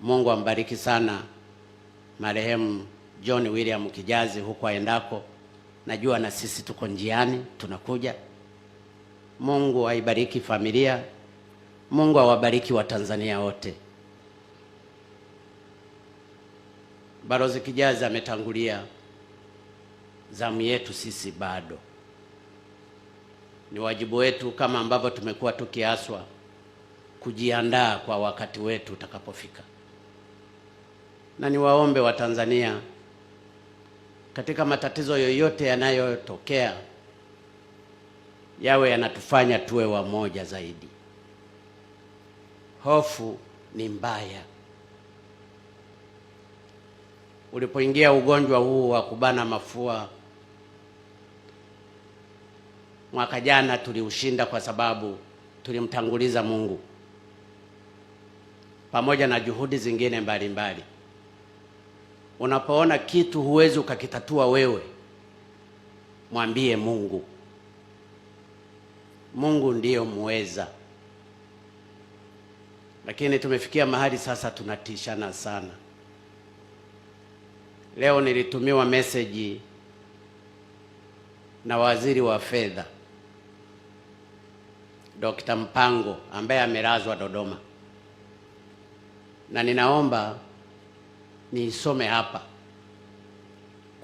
Mungu ambariki sana marehemu John William Kijazi huko aendako. Najua na sisi tuko njiani tunakuja. Mungu aibariki familia. Mungu awabariki Watanzania wote. Balozi Kijazi ametangulia, zamu yetu sisi bado. Ni wajibu wetu kama ambavyo tumekuwa tukiaswa kujiandaa kwa wakati wetu utakapofika. Na niwaombe Watanzania, katika matatizo yoyote yanayotokea, yawe yanatufanya tuwe wamoja zaidi. Hofu ni mbaya. Ulipoingia ugonjwa huu wa kubana mafua mwaka jana, tuliushinda kwa sababu tulimtanguliza Mungu pamoja na juhudi zingine mbalimbali. Unapoona kitu huwezi ukakitatua wewe, mwambie Mungu. Mungu ndiyo muweza. Lakini tumefikia mahali sasa tunatishana sana. Leo nilitumiwa message na waziri wa fedha Dr. Mpango ambaye amelazwa Dodoma, na ninaomba niisome hapa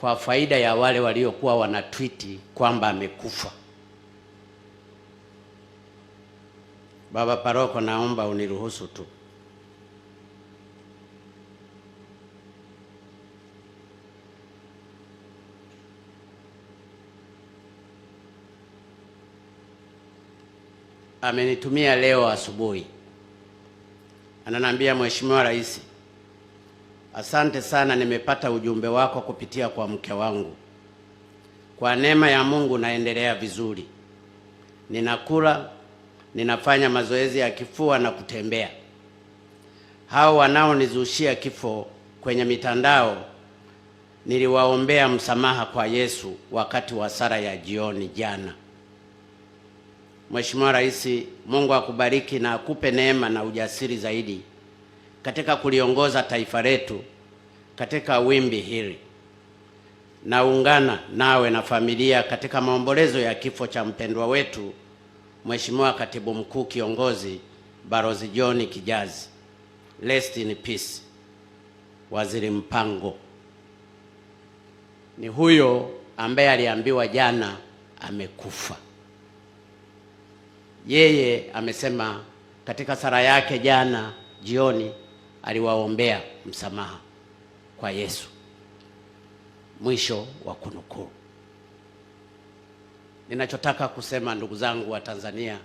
kwa faida ya wale waliokuwa wanatwiti kwamba amekufa. Baba Paroko, naomba uniruhusu tu. Amenitumia leo asubuhi. Ananiambia, Mheshimiwa Rais, asante sana, nimepata ujumbe wako kupitia kwa mke wangu. Kwa neema ya Mungu naendelea vizuri. Ninakula, ninafanya mazoezi ya kifua na kutembea. Hao wanaonizushia kifo kwenye mitandao niliwaombea msamaha kwa Yesu wakati wa sala ya jioni jana. Mheshimiwa Rais, Mungu akubariki na akupe neema na ujasiri zaidi katika kuliongoza taifa letu katika wimbi hili. Naungana nawe na familia katika maombolezo ya kifo cha mpendwa wetu Mheshimiwa Katibu Mkuu Kiongozi Balozi John Kijazi. Rest in peace. Waziri Mpango ni huyo ambaye aliambiwa jana amekufa. Yeye amesema katika sala yake jana jioni aliwaombea msamaha kwa Yesu. Mwisho wa kunukuu. Ninachotaka kusema, ndugu zangu wa Tanzania,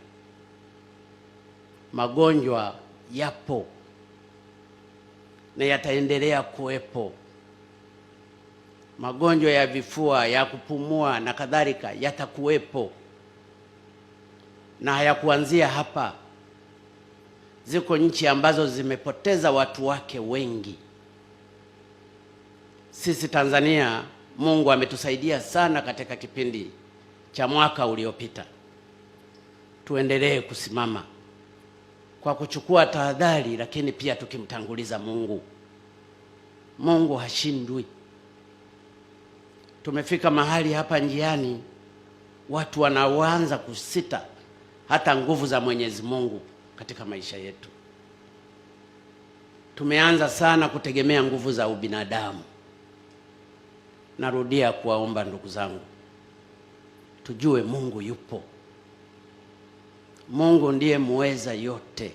magonjwa yapo na yataendelea kuwepo. Magonjwa ya vifua, ya kupumua na kadhalika yatakuwepo, na hayakuanzia hapa. Ziko nchi ambazo zimepoteza watu wake wengi. Sisi Tanzania, Mungu ametusaidia sana katika kipindi cha mwaka uliopita. Tuendelee kusimama kwa kuchukua tahadhari, lakini pia tukimtanguliza Mungu. Mungu hashindwi. Tumefika mahali hapa njiani watu wanaanza kusita hata nguvu za Mwenyezi Mungu katika maisha yetu. Tumeanza sana kutegemea nguvu za ubinadamu. Narudia kuwaomba ndugu zangu, tujue Mungu yupo. Mungu ndiye muweza yote.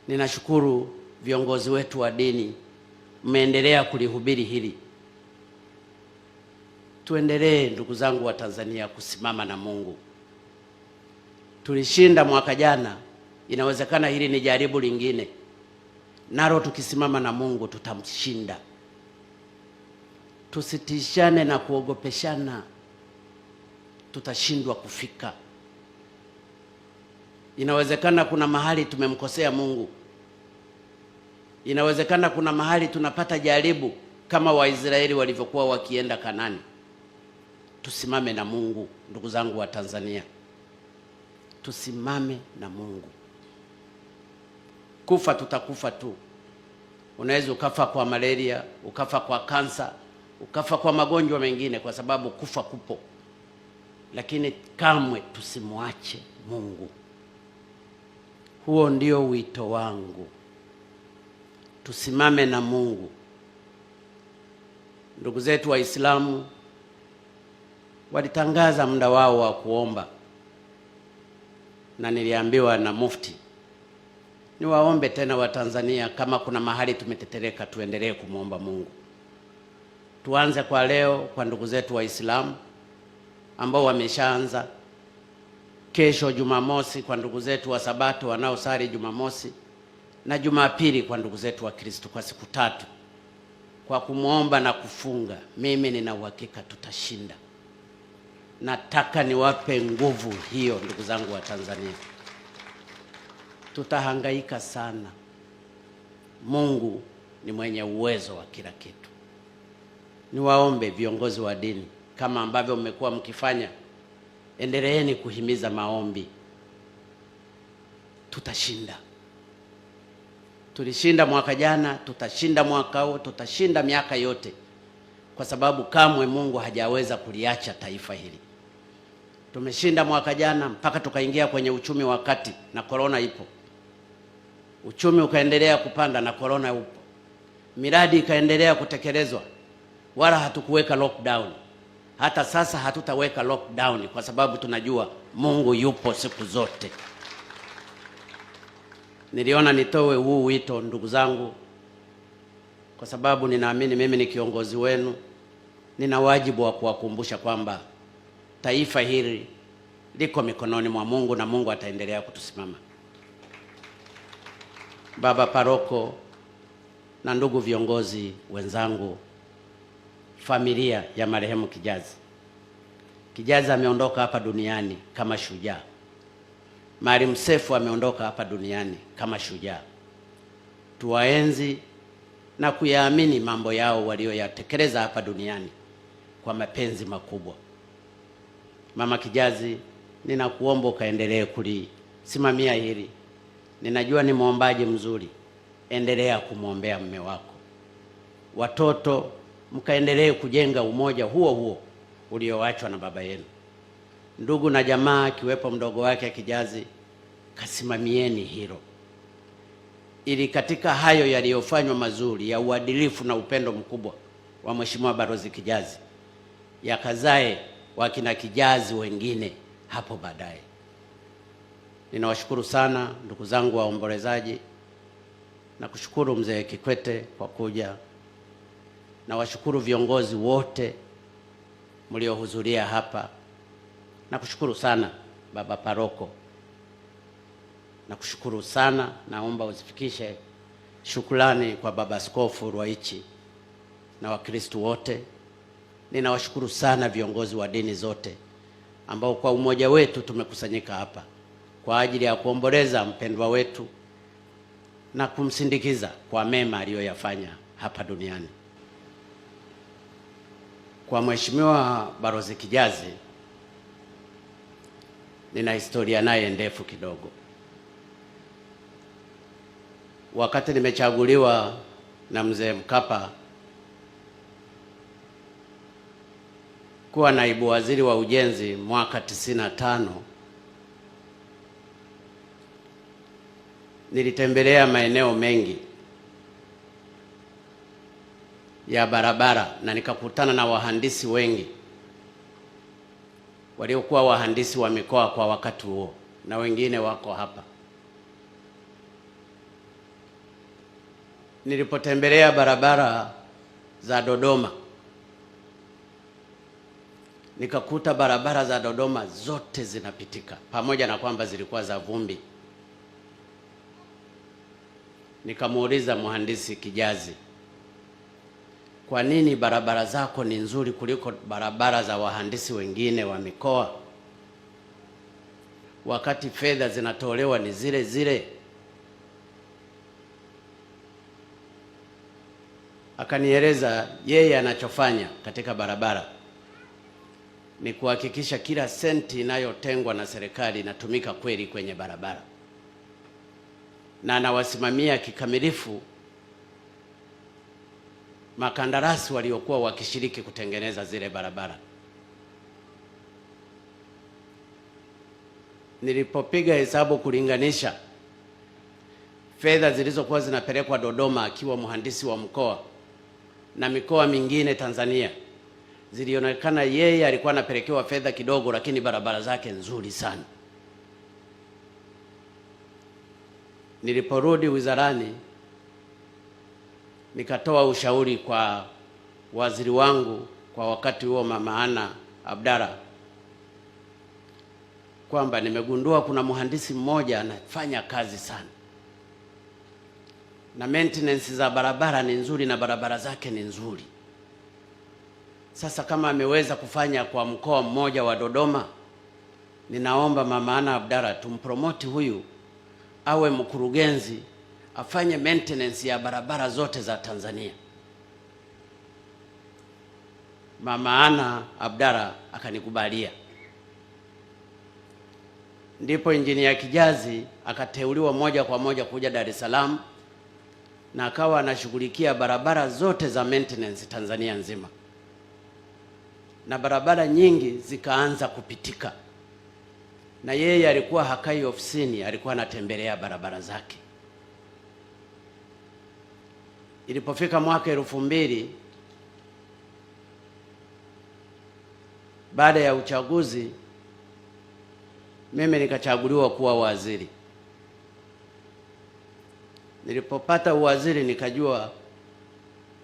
Ninashukuru viongozi wetu wa dini, mmeendelea kulihubiri hili. Tuendelee ndugu zangu wa Tanzania kusimama na Mungu. Tulishinda mwaka jana, inawezekana hili ni jaribu lingine. Nalo tukisimama na Mungu tutamshinda. Tusitishane na kuogopeshana, tutashindwa kufika. Inawezekana kuna mahali tumemkosea Mungu. Inawezekana kuna mahali tunapata jaribu kama Waisraeli walivyokuwa wakienda Kanani. Tusimame na Mungu ndugu zangu wa Tanzania. Tusimame na Mungu. Kufa tutakufa tu, Unaweza ukafa kwa malaria, ukafa kwa kansa, ukafa kwa magonjwa mengine, kwa sababu kufa kupo. Lakini kamwe tusimwache Mungu. Huo ndio wito wangu. Tusimame na Mungu. Ndugu zetu Waislamu walitangaza muda wao wa kuomba, na niliambiwa na mufti niwaombe tena Watanzania, kama kuna mahali tumetetereka, tuendelee kumwomba Mungu. Tuanze kwa leo kwa ndugu zetu Waislamu ambao wameshaanza. Kesho Jumamosi kwa ndugu zetu wa Sabato wanaosali Jumamosi, na Jumapili kwa ndugu zetu wa Kristo, kwa siku 3 kwa kumwomba na kufunga. Mimi nina uhakika tutashinda. Nataka niwape nguvu hiyo, ndugu zangu wa Tanzania. Tutahangaika sana. Mungu ni mwenye uwezo wa kila kitu. Niwaombe viongozi wa dini, kama ambavyo mmekuwa mkifanya, endeleeni kuhimiza maombi. Tutashinda. Tulishinda mwaka jana, tutashinda mwaka huu, tutashinda miaka yote, kwa sababu kamwe Mungu hajaweza kuliacha taifa hili. Tumeshinda mwaka jana mpaka tukaingia kwenye uchumi wa kati, na corona ipo. Uchumi ukaendelea kupanda na corona upo. Miradi ikaendelea kutekelezwa, wala hatukuweka lockdown. Hata sasa hatutaweka lockdown, kwa sababu tunajua Mungu yupo siku zote. Niliona nitoe huu wito, ndugu zangu, kwa sababu ninaamini mimi ni kiongozi wenu. Nina wajibu wa kuwakumbusha kwamba taifa hili liko mikononi mwa Mungu, na Mungu ataendelea kutusimama. Baba Paroko na ndugu viongozi wenzangu, familia ya marehemu Kijazi ameondoka hapa duniani kama shujaa. Maalim Seif ameondoka hapa duniani kama shujaa. Tuwaenzi na kuyaamini mambo yao walioyatekeleza hapa duniani kwa mapenzi makubwa. Mama Kijazi, ninakuomba ukaendelee kulisimamia hili. Ninajua ni muombaji mzuri. Endelea kumwombea mume wako. Watoto, mkaendelee kujenga umoja huo huo ulioachwa na baba yenu. Ndugu na jamaa, kiwepo mdogo wake Kijazi, kasimamieni hilo, ili katika hayo yaliyofanywa mazuri ya uadilifu na upendo mkubwa wa Mheshimiwa Balozi Kijazi, yakazae wakina Kijazi wengine hapo baadaye. Ninawashukuru sana ndugu zangu waombolezaji, na kushukuru mzee Kikwete kwa kuja. Nawashukuru viongozi wote mliohudhuria hapa. Nakushukuru sana Baba Paroko. Nakushukuru sana. Naomba uzifikishe shukrani kwa Baba Askofu Ruwaichi na Wakristo wote. Ninawashukuru sana viongozi wa dini zote ambao kwa umoja wetu tumekusanyika hapa kwa ajili ya kuomboleza mpendwa wetu na kumsindikiza kwa mema aliyoyafanya hapa duniani. Kwa Mheshimiwa Balozi Kijazi, nina historia naye ndefu kidogo. Wakati nimechaguliwa na mzee Mkapa kuwa naibu waziri wa ujenzi mwaka 95, nilitembelea maeneo mengi ya barabara na nikakutana na wahandisi wengi waliokuwa wahandisi wa mikoa kwa wakati huo, na wengine wako hapa. Nilipotembelea barabara za Dodoma, nikakuta barabara za Dodoma zote zinapitika, pamoja na kwamba zilikuwa za vumbi. Nikamuuliza mhandisi Kijazi, kwa nini barabara zako ni nzuri kuliko barabara za wahandisi wengine wa mikoa, wakati fedha zinatolewa ni zile zile? Akanieleza yeye anachofanya katika barabara ni kuhakikisha kila senti inayotengwa na serikali inatumika kweli kwenye barabara, na anawasimamia kikamilifu makandarasi waliokuwa wakishiriki kutengeneza zile barabara. Nilipopiga hesabu kulinganisha fedha zilizokuwa zinapelekwa Dodoma akiwa mhandisi wa mkoa na mikoa mingine Tanzania, zilionekana yeye alikuwa anapelekewa fedha kidogo, lakini barabara zake nzuri sana. Niliporudi wizarani, nikatoa ushauri kwa waziri wangu kwa wakati huo, Mama Ana Abdalla, kwamba nimegundua kuna mhandisi mmoja anafanya kazi sana na maintenance za barabara ni nzuri na barabara zake ni nzuri. Sasa kama ameweza kufanya kwa mkoa mmoja wa Dodoma, ninaomba Mama Ana Abdalla tumpromote huyu awe mkurugenzi, afanye maintenance ya barabara zote za Tanzania. Mama Ana Abdalla akanikubalia. Ndipo Injinia Kijazi akateuliwa moja kwa moja kuja Dar es Salaam na akawa anashughulikia barabara zote za maintenance Tanzania nzima, na barabara nyingi zikaanza kupitika, na yeye alikuwa hakai ofisini, alikuwa anatembelea barabara zake. Ilipofika mwaka 2000 baada ya uchaguzi, mimi nikachaguliwa kuwa waziri. Nilipopata uwaziri nikajua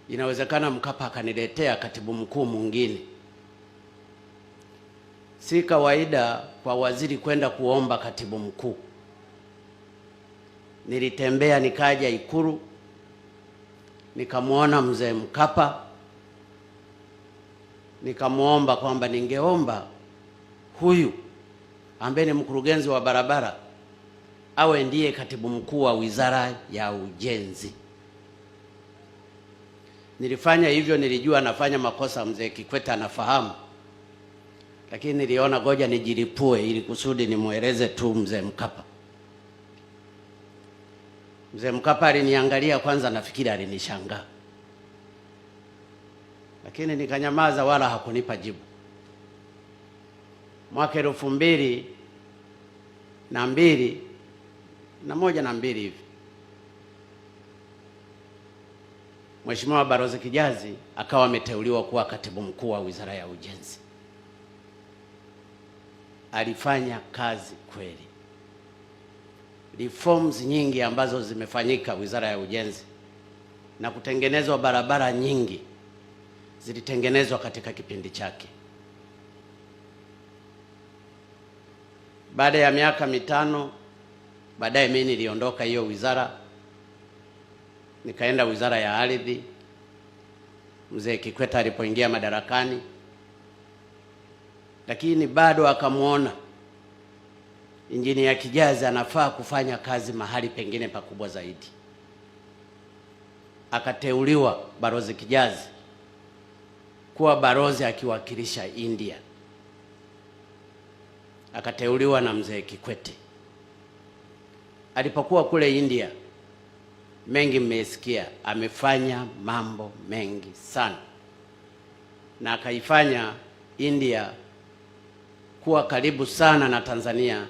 inawezekana Mkapa akaniletea katibu mkuu mwingine. Si kawaida kwa waziri kwenda kuomba katibu mkuu. Nilitembea nikaja Ikulu, nikamwona mzee Mkapa, nikamuomba kwamba ningeomba huyu ambaye ni mkurugenzi wa barabara awe ndiye katibu mkuu wa Wizara ya Ujenzi. Nilifanya hivyo, nilijua nafanya makosa, mzee Kikwete anafahamu, lakini niliona ngoja nijilipue ili kusudi nimweleze tu mzee Mkapa. Mzee Mkapa aliniangalia kwanza, nafikiri alinishangaa, lakini nikanyamaza, wala hakunipa jibu. Mwaka 2002 na 2001 hivi, Mheshimiwa Balozi Kijazi akawa ameteuliwa kuwa katibu mkuu wa Wizara ya Ujenzi. Alifanya kazi kweli. Reforms nyingi ambazo zimefanyika Wizara ya Ujenzi na kutengenezwa barabara nyingi zilitengenezwa katika kipindi chake. Baada ya miaka 5 baadaye mimi niliondoka hiyo wizara, nikaenda Wizara ya Ardhi mzee Kikwete alipoingia madarakani, lakini bado akamuona Injinia Kijazi anafaa kufanya kazi mahali pengine pakubwa zaidi. Akateuliwa Balozi Kijazi kuwa balozi akiwakilisha India. Akateuliwa na mzee Kikwete. Alipokuwa kule India, mengi mmesikia, amefanya mambo mengi sana, na akaifanya India kuwa karibu sana na Tanzania,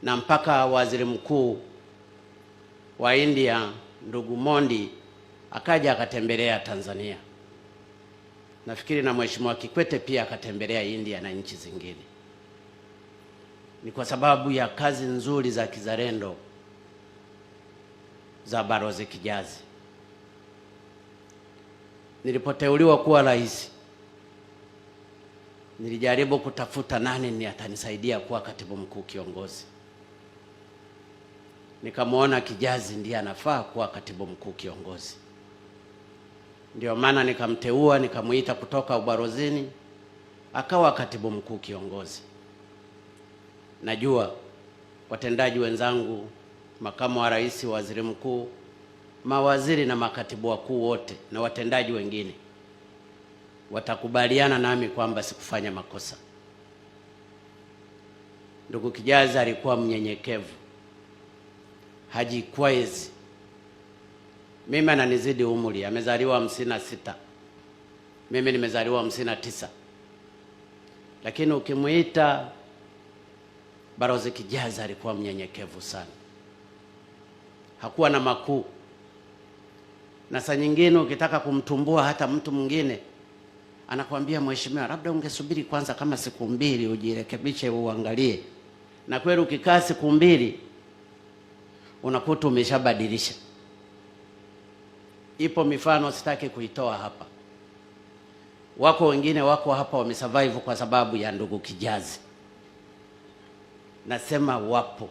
na mpaka waziri mkuu wa India ndugu Mondi akaja akatembelea Tanzania. Nafikiri na Mheshimiwa Kikwete pia akatembelea India na nchi zingine. Ni kwa sababu ya kazi nzuri za kizalendo za Balozi Kijazi. Nilipoteuliwa kuwa rais, nilijaribu kutafuta nani ni atanisaidia kuwa katibu mkuu kiongozi. Nikamwona Kijazi ndiye anafaa kuwa katibu mkuu kiongozi. Ndio maana nikamteua, nikamuita kutoka ubalozini akawa katibu mkuu kiongozi. Najua watendaji wenzangu, makamu wa rais, waziri mkuu, mawaziri na makatibu wakuu wote na watendaji wengine watakubaliana nami kwamba sikufanya makosa. Ndugu Kijazi alikuwa mnyenyekevu, hajikwezi. Mimi ananizidi umri, amezaliwa 56, Mimi nimezaliwa 59, lakini ukimuita Balozi Kijazi alikuwa mnyenyekevu sana, hakuwa na makuu, na saa nyingine ukitaka kumtumbua hata mtu mwingine anakuambia, mheshimiwa, labda ungesubiri kwanza kama siku 2 ujirekebishe uangalie. Na kweli ukikaa siku 2 unakuta umeshabadilisha. Ipo mifano sitaki kuitoa hapa. Wako wengine wako hapa wamesurvive kwa sababu ya ndugu Kijazi. Nasema wapo.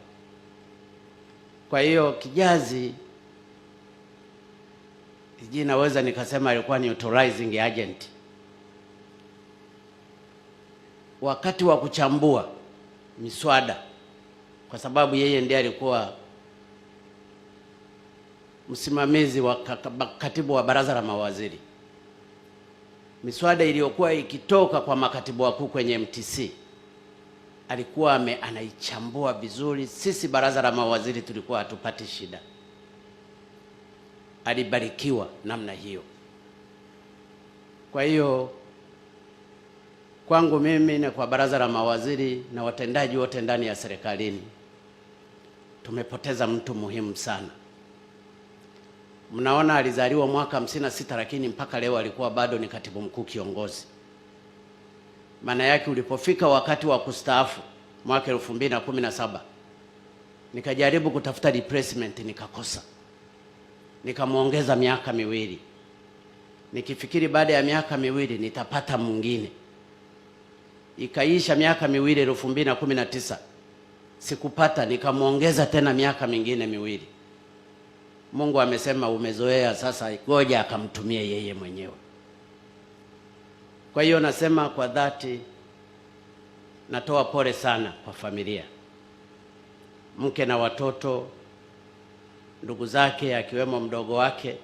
Kwa hiyo Kijazi naweza nikasema alikuwa neutralizing agent. Wakati wa kuchambua miswada, kwa sababu yeye ndiye alikuwa msimamizi wa katibu wa baraza la mawaziri, miswada iliyokuwa ikitoka kwa makatibu wakuu kwenye MTC alikuwa anaichambua vizuri. Sisi baraza la mawaziri tulikuwa hatupati shida. Alibarikiwa namna hiyo. Kwa hiyo kwangu mimi na kwa baraza la mawaziri na watendaji wote ndani ya serikalini, tumepoteza mtu muhimu sana. Mnaona alizaliwa mwaka 56, lakini mpaka leo alikuwa bado ni katibu mkuu kiongozi. Maana yake ulipofika wakati wa kustaafu mwaka 2017, nikajaribu kutafuta replacement nikakosa. Nikamuongeza miaka 2. Nikifikiri baada ya miaka 2 nitapata mwingine. Ikaisha miaka 2 2019. Sikupata, nikamuongeza tena miaka mingine 2. Mungu amesema umezoea sasa, ngoja akamtumie yeye mwenyewe. Kwa hiyo nasema kwa dhati, natoa pole sana kwa familia, mke na watoto, ndugu zake akiwemo mdogo wake.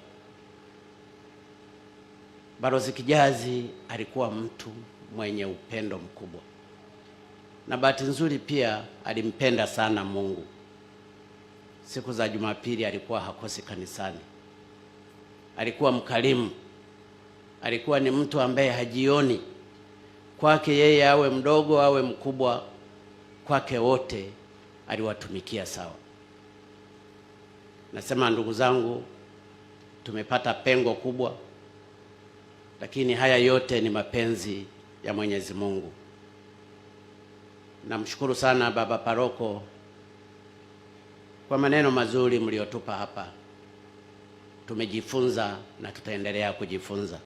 Balozi Kijazi alikuwa mtu mwenye upendo mkubwa, na bahati nzuri pia alimpenda sana Mungu. Siku za Jumapili alikuwa hakosi kanisani. Alikuwa mkarimu. Alikuwa ni mtu ambaye hajioni. Kwake yeye awe mdogo awe mkubwa, kwake wote aliwatumikia sawa. Nasema ndugu zangu, tumepata pengo kubwa, lakini haya yote ni mapenzi ya Mwenyezi Mungu. Namshukuru sana baba paroko kwa maneno mazuri mliotupa hapa. Tumejifunza na tutaendelea kujifunza.